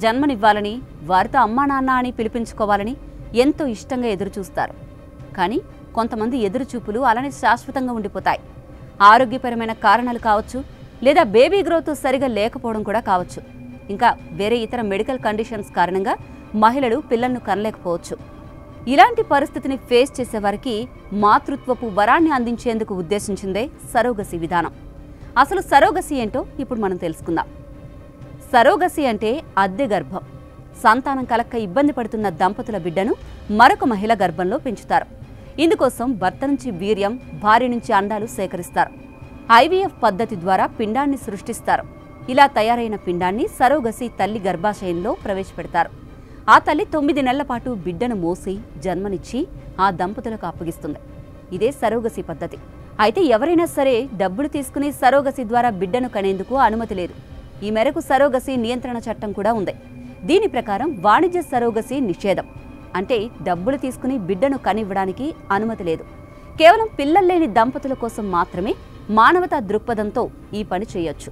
జన్మనివ్వాలని, వారితో అమ్మా నాన్న అని పిలిపించుకోవాలని ఎంతో ఇష్టంగా ఎదురుచూస్తారు. కానీ కొంతమంది ఎదురుచూపులు అలానే శాశ్వతంగా ఉండిపోతాయి. ఆరోగ్యపరమైన కారణాలు కావచ్చు, లేదా బేబీ గ్రోత్ సరిగా లేకపోవడం కూడా కావచ్చు. ఇంకా వేరే ఇతర మెడికల్ కండిషన్స్ కారణంగా మహిళలు పిల్లలను కనలేకపోవచ్చు. ఇలాంటి పరిస్థితిని ఫేస్ చేసేవారికి మాతృత్వపు వరాన్ని అందించేందుకు ఉద్దేశించిందే సరోగసీ విధానం. అసలు సరోగసీ ఏంటో ఇప్పుడు మనం తెలుసుకుందాం. సరోగసీ అంటే అద్దె గర్భం. సంతానం కలక్క ఇబ్బంది పడుతున్న దంపతుల బిడ్డను మరొక మహిళ గర్భంలో పెంచుతారు. ఇందుకోసం భర్త నుంచి వీర్యం, భార్య నుంచి అండాలు సేకరిస్తారు. ఐవీఎఫ్ పద్ధతి ద్వారా పిండాన్ని సృష్టిస్తారు. ఇలా తయారైన పిండాన్ని సరోగసీ తల్లి గర్భాశయంలో ప్రవేశపెడతారు. ఆ తల్లి 9 నెలల పాటు బిడ్డను మోసి జన్మనిచ్చి ఆ దంపతులకు అప్పగిస్తుంది. ఇదే సరోగసీ పద్ధతి. అయితే ఎవరైనా సరే డబ్బులు తీసుకుని సరోగసీ ద్వారా బిడ్డను కనేందుకు అనుమతి లేదు. ఈ మేరకు సరోగసీ నియంత్రణ చట్టం కూడా ఉంది. దీని ప్రకారం వాణిజ్య సరోగసీ నిషేధం. అంటే డబ్బులు తీసుకుని బిడ్డను కనివ్వడానికి అనుమతి లేదు. కేవలం పిల్లలు లేని దంపతుల కోసం మాత్రమే మానవతా దృక్పథంతో ఈ పని చేయొచ్చు.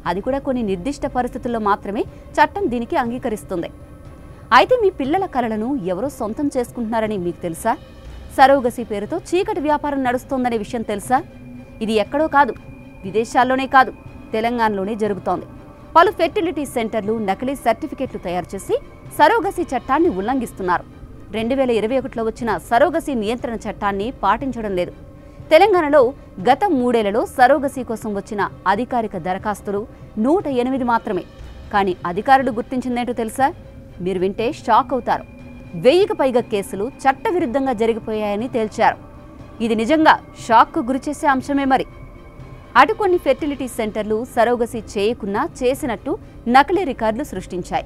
అది కూడా కొన్ని నిర్దిష్ట పరిస్థితుల్లో మాత్రమే చట్టం దీనికి అంగీకరిస్తుంది. అయితే మీ పిల్లల కలలను ఎవరో సొంతం చేసుకుంటున్నారని మీకు తెలుసా? సరోగసీ పేరుతో చీకటి వ్యాపారం నడుస్తోందనే విషయం తెలుసా? ఇది ఎక్కడో కాదు, విదేశాల్లోనే కాదు, తెలంగాణలోనే జరుగుతోంది. పలు ఫెర్టిలిటీ సెంటర్లు నకిలీ సర్టిఫికెట్లు తయారు చేసి సరోగసీ చట్టాన్ని ఉల్లంఘిస్తున్నారు. 2021లో వచ్చిన సరోగసీ నియంత్రణ చట్టాన్ని పాటించడం లేదు. తెలంగాణలో గత 3 ఏళ్లలో సరోగసీ కోసం వచ్చిన అధికారిక దరఖాస్తులు 108 మాత్రమే. కానీ అధికారులు గుర్తించిందేంటో తెలుసా? మీరు వింటే షాక్ అవుతారు. 1000కి పైగా కేసులు చట్టవిరుద్ధంగా జరిగిపోయాయని తేల్చారు. ఇది నిజంగా షాక్కు గురిచేసే అంశమే. మరి అటు కొన్ని ఫెర్టిలిటీ సెంటర్లు సరోగసీ చేయకున్నా చేసినట్టు నకిలీ రికార్డులు సృష్టించాయి.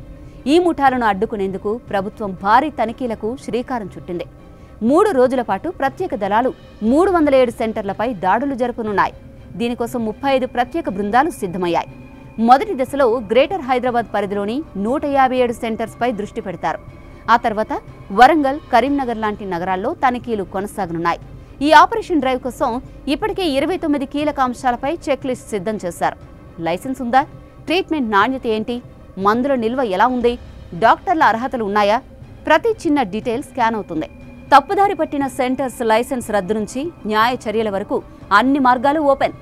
ఈ ముఠాలను అడ్డుకునేందుకు ప్రభుత్వం భారీ తనిఖీలకు శ్రీకారం చుట్టింది. 3 రోజుల పాటు ప్రత్యేక దళాలు 307 సెంటర్లపై దాడులు జరపనున్నాయి. దీనికోసం 35 ప్రత్యేక బృందాలు సిద్ధమయ్యాయి. మొదటి దశలో గ్రేటర్ హైదరాబాద్ పరిధిలోని 157 సెంటర్స్పై దృష్టి పెడతారు. ఆ తర్వాత వరంగల్, కరీంనగర్ లాంటి నగరాల్లో తనిఖీలు కొనసాగనున్నాయి. ఈ ఆపరేషన్ డ్రైవ్ కోసం ఇప్పటికే 29 కీలక అంశాలపై చెక్ లిస్ట్ సిద్ధం చేశారు. లైసెన్స్ ఉందా? ట్రీట్మెంట్ నాణ్యత ఏంటి? మందుల నిల్వ ఎలా ఉంది? డాక్టర్ల అర్హతలు ఉన్నాయా? ప్రతి చిన్న డీటెయిల్ స్కాన్ అవుతుంది. తప్పుదారి పట్టిన సెంటర్స్ లైసెన్స్ రద్దు నుంచి న్యాయ చర్యల వరకు అన్ని మార్గాలు ఓపెన్.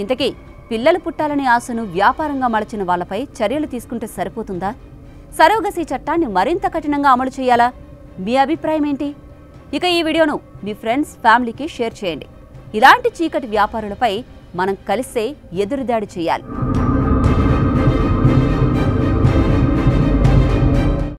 ఇంతకీ పిల్లలు పుట్టాలనే ఆశను వ్యాపారంగా మలచిన వాళ్లపై చర్యలు తీసుకుంటే సరిపోతుందా? సరోగసీ చట్టాన్ని మరింత కఠినంగా అమలు చేయాలా? మీ అభిప్రాయం ఏంటి? ఇక ఈ వీడియోను మీ ఫ్రెండ్స్, ఫ్యామిలీకి షేర్ చేయండి. ఇలాంటి చీకటి వ్యాపారులపై మనం కలిసే ఎదురుదాడి చేయాలి.